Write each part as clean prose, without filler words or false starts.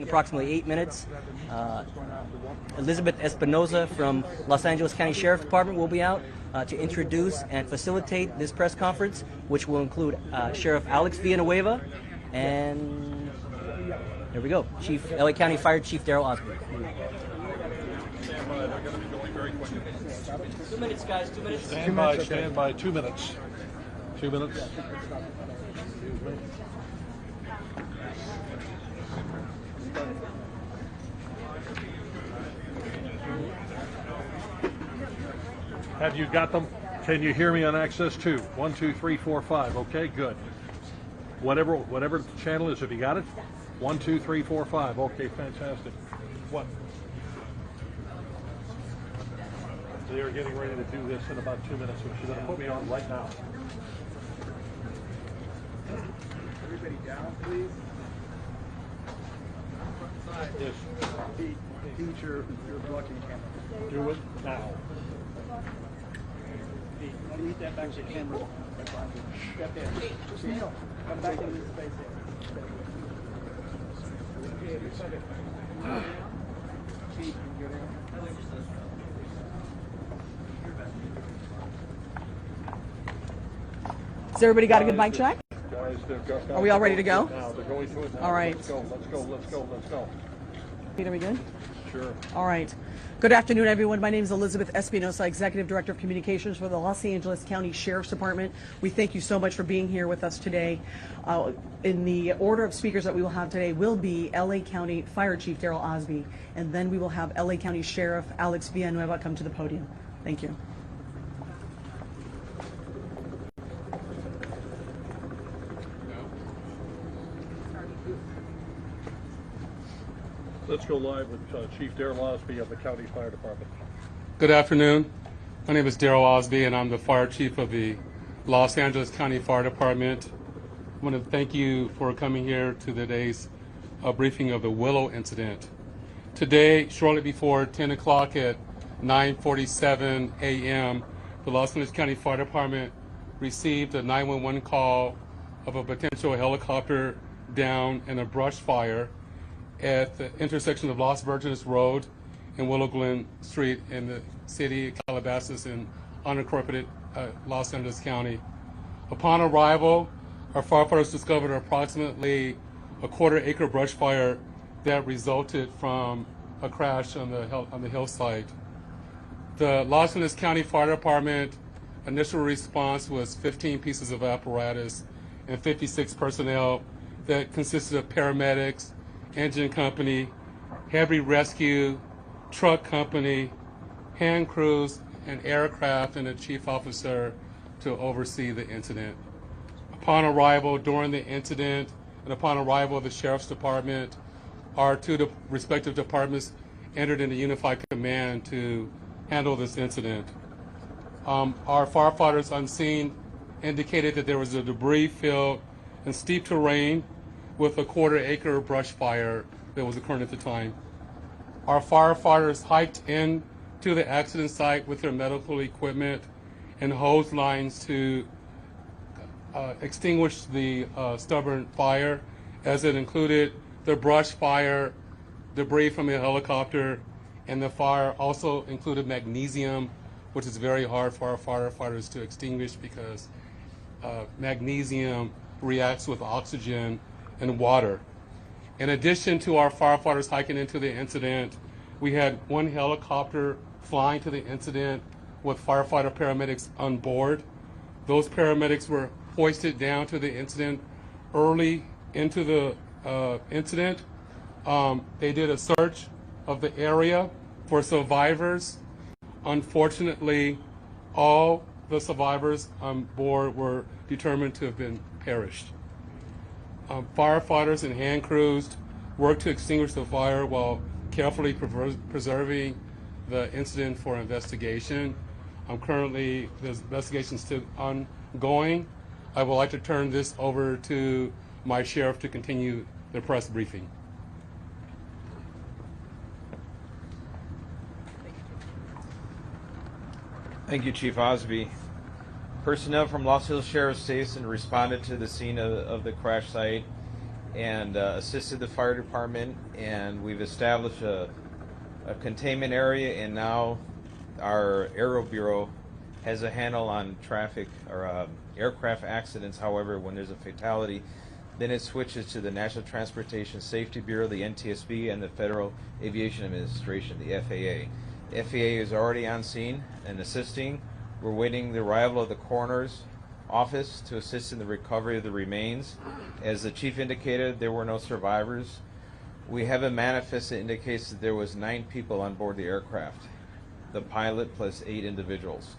approximately 8 minutes. Elizabeth Espinoza from Los Angeles County Sheriff's Department will be out to introduce and facilitate this press conference, which will include Sheriff Alex Villanueva and, there we go, LA County Fire Chief Daryl Osby. 2 minutes, guys, 2 minutes. Stand by, 2 minutes. 2 minutes. Have you got them? Can you hear me on access 2? 1, 2, 3, 4, 5. Okay, good. Whatever the channel is, have you got it? 1, 2, 3, 4, 5. Okay, fantastic. What? They are getting ready to do this in about 2 minutes, which you're going to put me on right now. Everybody down, please. Yes. Pete, you're blocking the camera. Do it now. Pete, lead that back to the camera. Step in. Just kneel. Come back into the space there. Pete, you get in. Has everybody got a good mic check? Guys, Are we all ready to go? Now. They're going to it now. All right. Let's go. Pete, are we good? Sure. All right. Good afternoon, everyone. My name is Elizabeth Espinosa, Executive Director of Communications for the Los Angeles County Sheriff's Department. We thank you so much for being here with us today. In the order of speakers that we will have today will be LA County Fire Chief Daryl Osby, and then we will have LA County Sheriff Alex Villanueva come to the podium. Thank you. Let's go live with Chief Daryl Osby of the County Fire Department. Good afternoon. My name is Daryl Osby, and I'm the Fire Chief of the Los Angeles County Fire Department. I want to thank you for coming here to today's briefing of the Willow incident. Today, shortly before 10 o'clock at 9:47 a.m., the Los Angeles County Fire Department received a 911 call of a potential helicopter down in a brush fire at the intersection of Los Virgenes Road and Willow Glen Street in the city of Calabasas in unincorporated Los Angeles County. Upon arrival, our firefighters discovered approximately a quarter-acre brush fire that resulted from a crash on the hillside. The Los Angeles County Fire Department initial response was 15 pieces of apparatus and 56 personnel that consisted of paramedics, engine company, heavy rescue, truck company, hand crews, and aircraft, and a chief officer to oversee the incident. Upon arrival, during the incident, and upon arrival of the Sheriff's Department, our two respective departments entered into unified command to handle this incident. Our firefighters on scene indicated that there was a debris field and steep terrain with a quarter-acre brush fire that was occurring at the time. Our firefighters hiked in to the accident site with their medical equipment and hose lines to extinguish the stubborn fire, as it included the brush fire, debris from a helicopter, and the fire also included magnesium, which is very hard for our firefighters to extinguish because magnesium reacts with oxygen and water. In addition to our firefighters hiking into the incident, we had one helicopter flying to the incident with firefighter paramedics on board. Those paramedics were hoisted down to the incident early into the incident. They did a search of the area for survivors. Unfortunately, all the survivors on board were determined to have been perished. Firefighters and hand crews worked to extinguish the fire while carefully preserving the incident for investigation. Currently, the investigation is still ongoing. I would like to turn this over to my sheriff to continue the press briefing. Thank you, Chief Osby. Personnel from Los Angeles Sheriff's Station responded to the scene of the crash site and assisted the fire department, and we've established a containment area, and now our Aero Bureau has a handle on traffic or aircraft accidents. However, when there's a fatality, then it switches to the National Transportation Safety Bureau, the NTSB, and the Federal Aviation Administration, the FAA. The FAA is already on scene and assisting. We're waiting the arrival of the coroner's office to assist in the recovery of the remains. As the chief indicated, there were no survivors. We have a manifest that indicates that there was 9 people on board the aircraft, the pilot plus 8 individuals.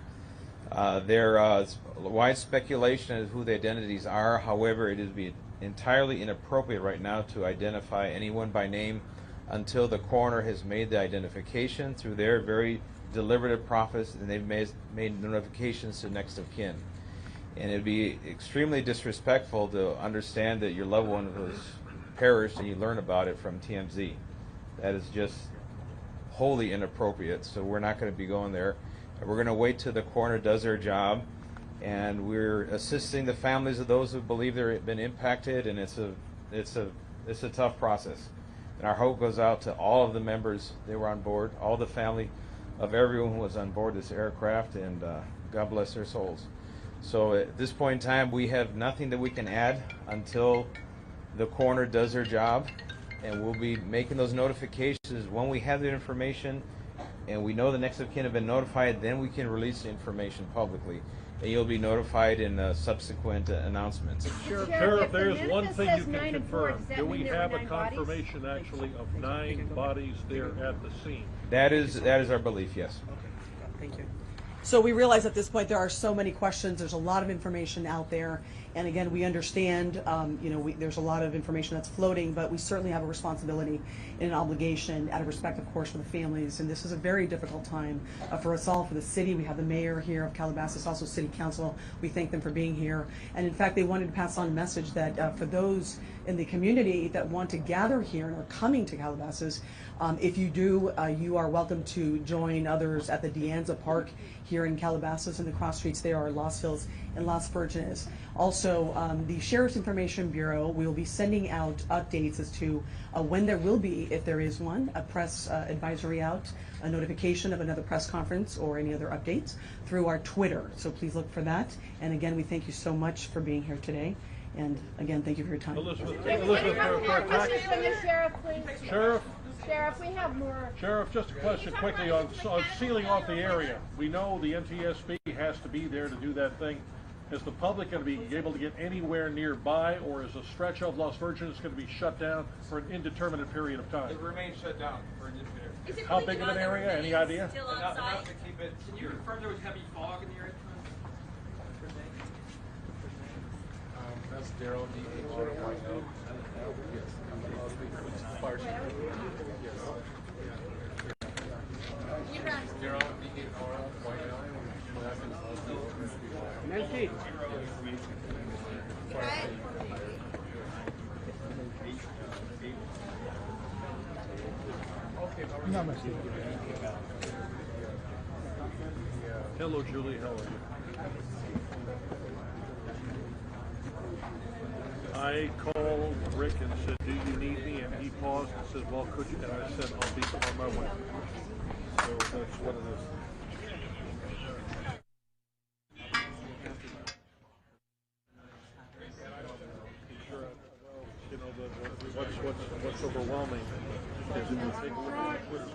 There is wide speculation as to who the identities are. However, it would be entirely inappropriate right now to identify anyone by name until the coroner has made the identification through their very deliberative process, and they've made notifications to next of kin. And it'd be extremely disrespectful to understand that your loved one was perished and you learn about it from TMZ. That is just wholly inappropriate, so we're not going to be going there. We're going to wait till the coroner does their job, and we're assisting the families of those who believe they've been impacted, and it's a tough process. And our hope goes out to all of the members that were on board, all the family of everyone who was on board this aircraft, and God bless their souls. So at this point in time, we have nothing that we can add until the coroner does their job, and we'll be making those notifications when we have the information and we know the next of kin have been notified. Then we can release the information publicly, and you'll be notified in subsequent announcements. Sheriff, there's one thing you can confirm. Do we have a confirmation actually of 9 bodies there at the scene? That is our belief, yes. Thank you. So we realize at this point there are so many questions. There's a lot of information out there, and again, we understand. There's a lot of information that's floating, but we certainly have a responsibility and an obligation, out of respect, of course, for the families. And this is a very difficult time for us all, for the city. We have the mayor here of Calabasas, also City Council. We thank them for being here, and in fact, they wanted to pass on a message that for those in the community that want to gather here and are coming to Calabasas, if you do, you are welcome to join others at the Dianza Park here in Calabasas, and the cross streets there are Los Hills and Las Virgenes. Also, the Sheriff's Information Bureau will be sending out updates as to when there will be, if there is one, a press advisory out, a notification of another press conference or any other updates through our Twitter. So please look for that. And again, we thank you so much for being here today. And again, thank you for your time. Elizabeth, Sheriff, please. Sheriff, we have more. Sheriff, just a question quickly on sealing off the area. We know the NTSB has to be there to do that thing. Is the public going to be able to get anywhere nearby, or is a stretch of Las Virgenes going to be shut down for an indeterminate period of time? It remains shut down for an indeterminate period. How big of an area? Any idea? Enough to keep it Can you confirm there was heavy fog in the area? That's Daryl, D-A-R-Y-O. Yes. Fire chief. Yes. Daryl, D-A-R-Y-O. Nancy. Hello, Julie. How are you? I called Rick and said, "Do you need me?" And he paused and said, "Well, could you?" And I said, "I'll be on my way." So that's what it is. You know, what's overwhelming is if you take a look at the Twitter.